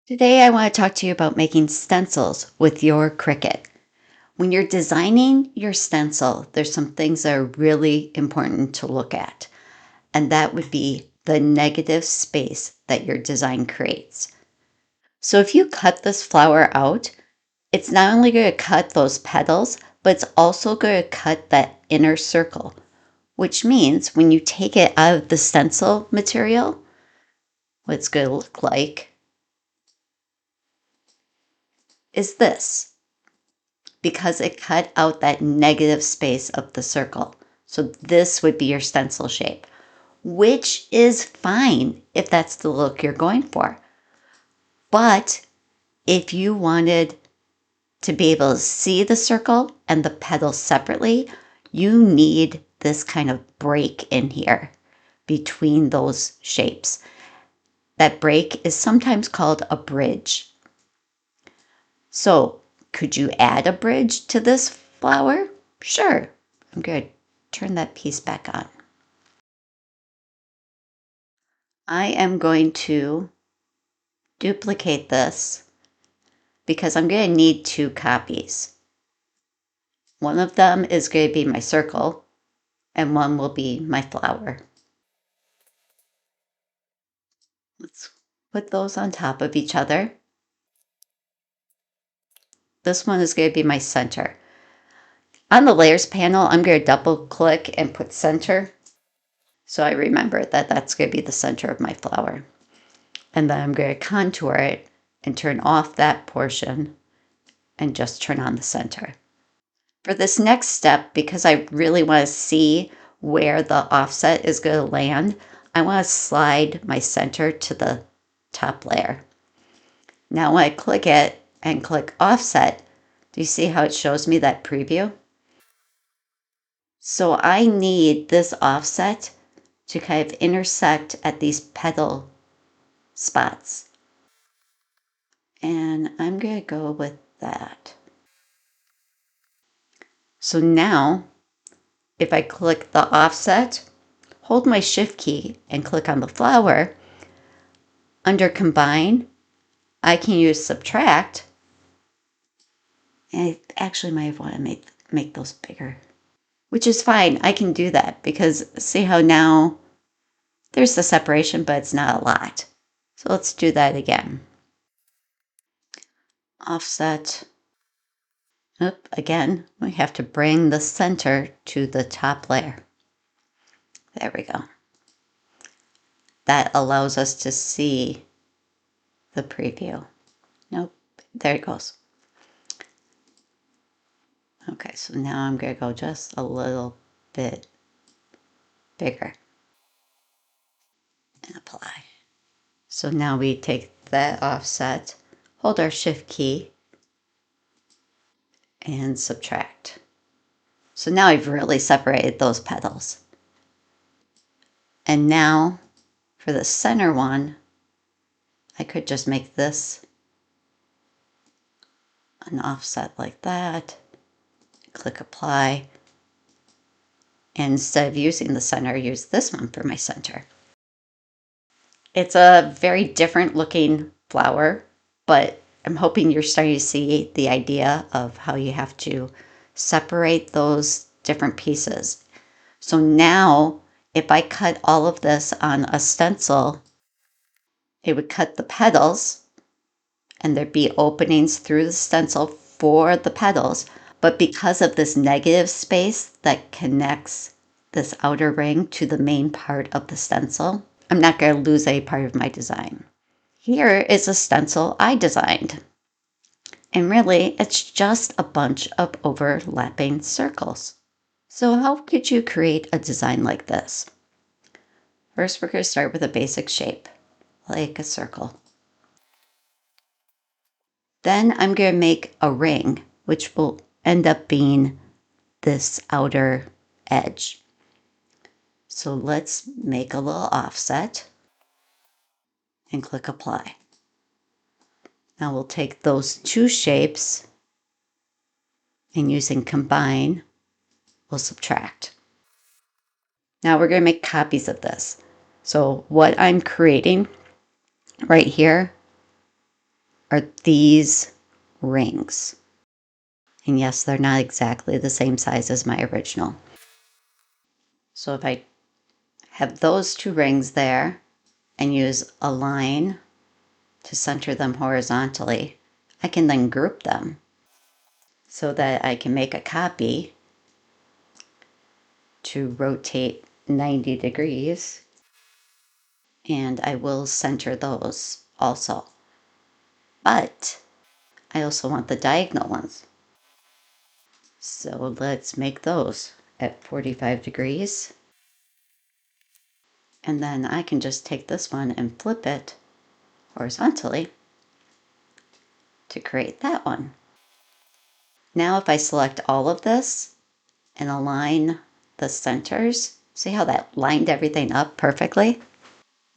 Today I want to talk to you about making stencils with your Cricut. When you're designing your stencil, there's some things that are really important to look at, and that would be the negative space that your design creates. So if you cut this flower out, it's not only going to cut those petals, but it's also going to cut that inner circle, which means when you take it out of the stencil material, what it's going to look like is this, because it cut out that negative space of the circle. So this would be your stencil shape, which is fine if that's the look you're going for. But if you wanted to be able to see the circle and the petals separately, you need this kind of break in here between those shapes. That break is sometimes called a bridge. So could you add a bridge to this flower? Sure. I'm going to turn that piece back on. I am going to duplicate this because I'm going to need two copies. One of them is going to be my circle and one will be my flower. Let's put those on top of each other. This one is going to be my center. On the layers panel, I'm going to double click and put center, so I remember that that's going to be the center of my flower. And then I'm going to contour it and turn off that portion and just turn on the center. For this next step, because I really want to see where the offset is going to land, I want to slide my center to the top layer. Now when I click it and click offset, do you see how it shows me that preview? So I need this offset to kind of intersect at these petal spots. And I'm going to go with that. So now, if I click the offset, hold my shift key and click on the flower, under combine, I can use subtract. And I actually might want to make those bigger, which is fine. I can do that because see how now there's the separation, but it's not a lot. So let's do that again. Offset. Oop, again, we have to bring the center to the top layer. There we go. That allows us to see the preview. Nope, there it goes. Okay, so now I'm going to go just a little bit bigger and apply. So now we take that offset, hold our shift key, and subtract. So now I've really separated those petals. And now for the center one, I could just make this an offset like that, click apply, and instead of using the center, use this one for my center. It's a very different looking flower, but I'm hoping you're starting to see the idea of how you have to separate those different pieces. So now, if I cut all of this on a stencil, it would cut the petals, and there'd be openings through the stencil for the petals. But because of this negative space that connects this outer ring to the main part of the stencil, I'm not going to lose any part of my design. Here is a stencil I designed. And really, it's just a bunch of overlapping circles. So how could you create a design like this? First, we're going to start with a basic shape, like a circle. Then I'm going to make a ring, which will end up being this outer edge. So let's make a little offset and click apply. Now we'll take those two shapes and using combine, we'll subtract. Now we're going to make copies of this. So what I'm creating right here are these rings. And yes, they're not exactly the same size as my original. So if I have those two rings there and use a line to center them horizontally, I can then group them so that I can make a copy to rotate 90 degrees, and I will center those also. But I also want the diagonal ones. So let's make those at 45 degrees. And then I can just take this one and flip it horizontally to create that one. Now if I select all of this and align the centers, see how that lined everything up perfectly?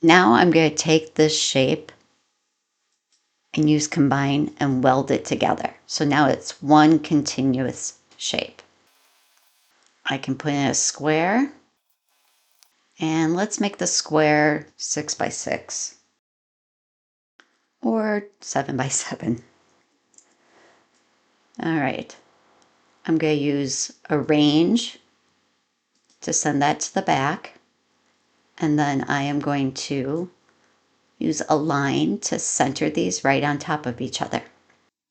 Now I'm going to take this shape and use combine and weld it together. So now it's one continuous shape. I can put in a square, and let's make the square 6 by 6 or 7 by 7. All right, I'm going to use arrange to send that to the back, and then I am going to use align to center these right on top of each other.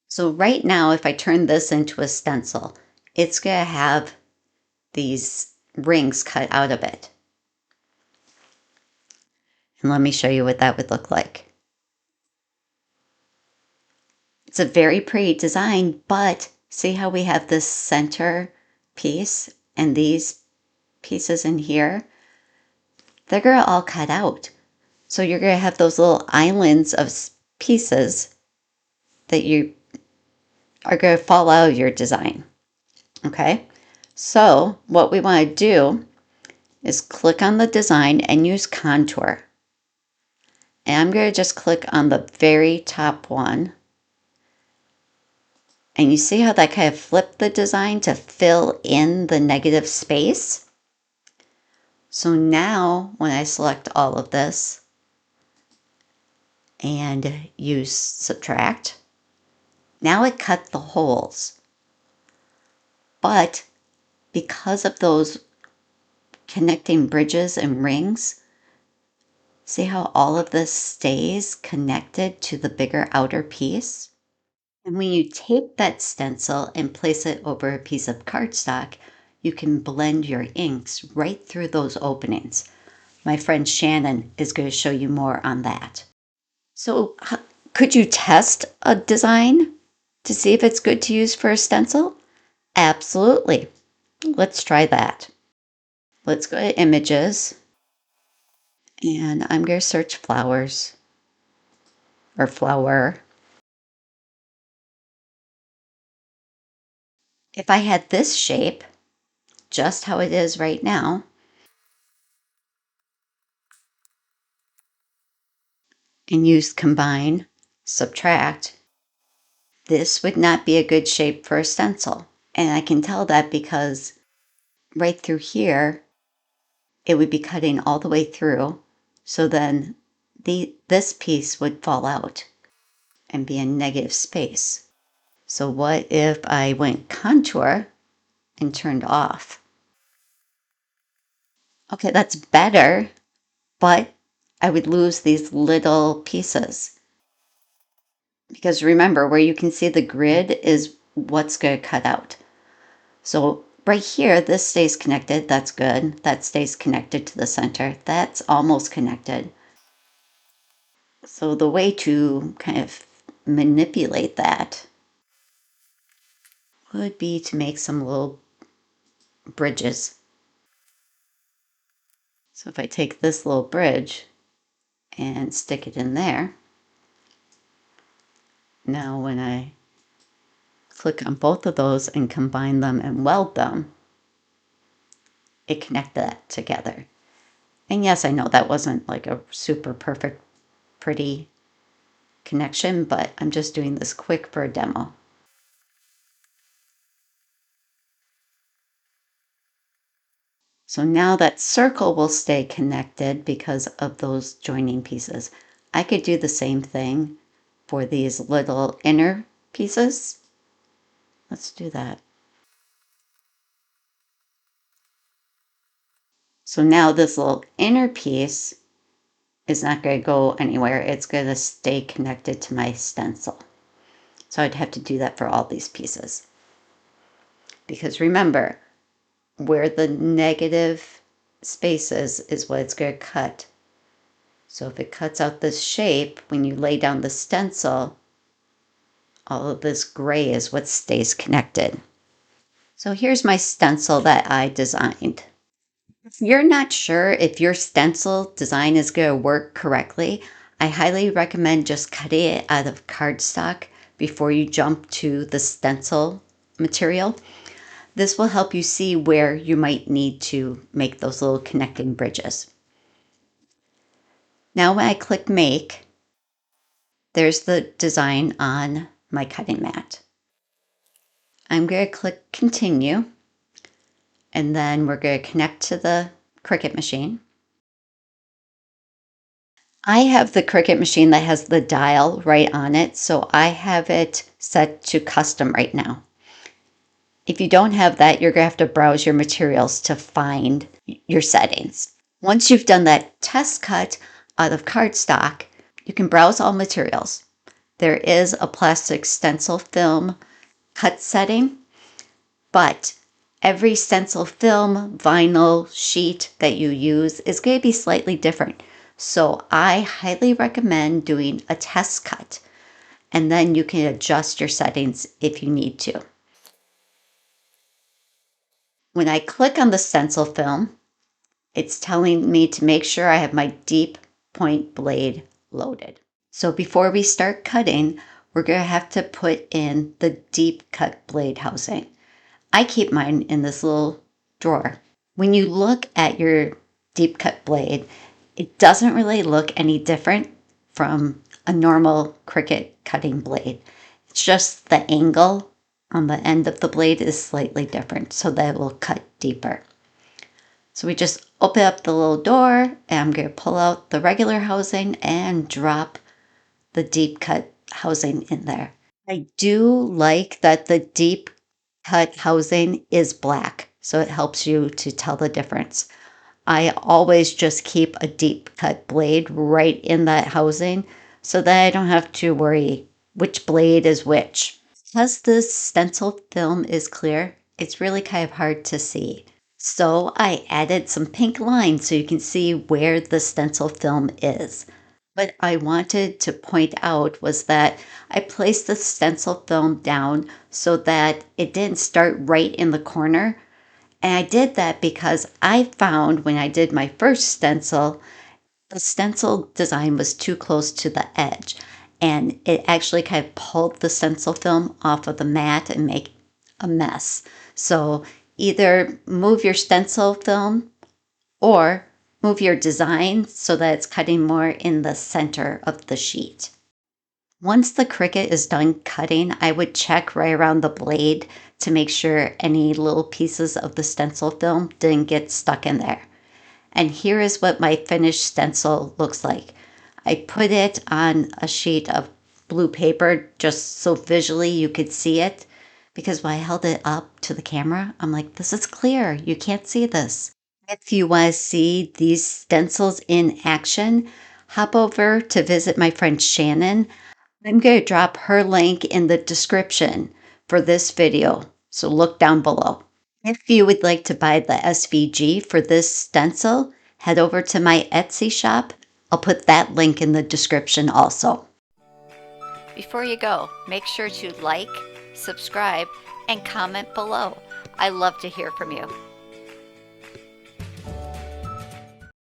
So right now, if I turn this into a stencil, it's going to have these rings cut out of it. And let me show you what that would look like. It's a very pretty design, but see how we have this center piece and these pieces in here? They're going to all cut out. So you're going to have those little islands of pieces that you are going to fall out of your design. Okay? So what we want to do is click on the design and use contour. And I'm going to just click on the very top one. And you see how that kind of flipped the design to fill in the negative space? So now when I select all of this and use subtract, now it cut the holes. But because of those connecting bridges and rings, see how all of this stays connected to the bigger outer piece? And when you take that stencil and place it over a piece of cardstock, you can blend your inks right through those openings. My friend Shannon is going to show you more on that. So could you test a design to see if it's good to use for a stencil? Absolutely. Let's try that. Let's go to images, and I'm going to search flowers or flower. If I had this shape, just how it is right now, and use combine, subtract, this would not be a good shape for a stencil. And I can tell that because right through here, it would be cutting all the way through. So then this piece would fall out and be a negative space. So what if I went contour and turned off? Okay, that's better, but I would lose these little pieces. Because remember, where you can see the grid is what's going to cut out. So right here, this stays connected. That's good. That stays connected to the center. That's almost connected. So the way to kind of manipulate that would be to make some little bridges. So if I take this little bridge and stick it in there, now when I click on both of those and combine them and weld them, it connected that together. And yes, I know that wasn't like a super perfect, pretty connection, but I'm just doing this quick for a demo. So now that circle will stay connected because of those joining pieces. I could do the same thing for these little inner pieces. Let's do that. So now this little inner piece is not going to go anywhere. It's going to stay connected to my stencil. So I'd have to do that for all these pieces. Because remember, where the negative space is what it's going to cut. So if it cuts out this shape, when you lay down the stencil, all of this gray is what stays connected. So here's my stencil that I designed. If you're not sure if your stencil design is going to work correctly, I highly recommend just cutting it out of cardstock before you jump to the stencil material. This will help you see where you might need to make those little connecting bridges. Now when I click Make, there's the design on my cutting mat. I'm going to click Continue, and then we're going to connect to the Cricut machine. I have the Cricut machine that has the dial right on it, so I have it set to custom right now. If you don't have that, you're going to have to browse your materials to find your settings. Once you've done that test cut out of cardstock, you can browse all materials. There is a plastic stencil film cut setting, but every stencil film, vinyl, sheet that you use is going to be slightly different. So I highly recommend doing a test cut, and then you can adjust your settings if you need to. When I click on the stencil film, it's telling me to make sure I have my deep point blade loaded. So before we start cutting, we're going to have to put in the deep cut blade housing. I keep mine in this little drawer. When you look at your deep cut blade, it doesn't really look any different from a normal Cricut cutting blade. It's just the angle on the end of the blade is slightly different so that it will cut deeper. So we just open up the little door, and I'm going to pull out the regular housing and drop the deep cut housing in there. I do like that the deep cut housing is black, so it helps you to tell the difference. I always just keep a deep cut blade right in that housing so that I don't have to worry which blade is which. Because this stencil film is clear, it's really kind of hard to see. So I added some pink lines so you can see where the stencil film is. What I wanted to point out was that I placed the stencil film down so that it didn't start right in the corner. And I did that because I found when I did my first stencil, the stencil design was too close to the edge. And it actually kind of pulled the stencil film off of the mat and make a mess. So either move your stencil film or move your design so that it's cutting more in the center of the sheet. Once the Cricut is done cutting, I would check right around the blade to make sure any little pieces of the stencil film didn't get stuck in there. And here is what my finished stencil looks like. I put it on a sheet of blue paper just so visually you could see it, because when I held it up to the camera, I'm like, this is clear. You can't see this. If you want to see these stencils in action, hop over to visit my friend Shannon. I'm going to drop her link in the description for this video, so look down below. If you would like to buy the SVG for this stencil, head over to my Etsy shop. I'll put that link in the description also. Before you go, make sure to like, subscribe, and comment below. I love to hear from you.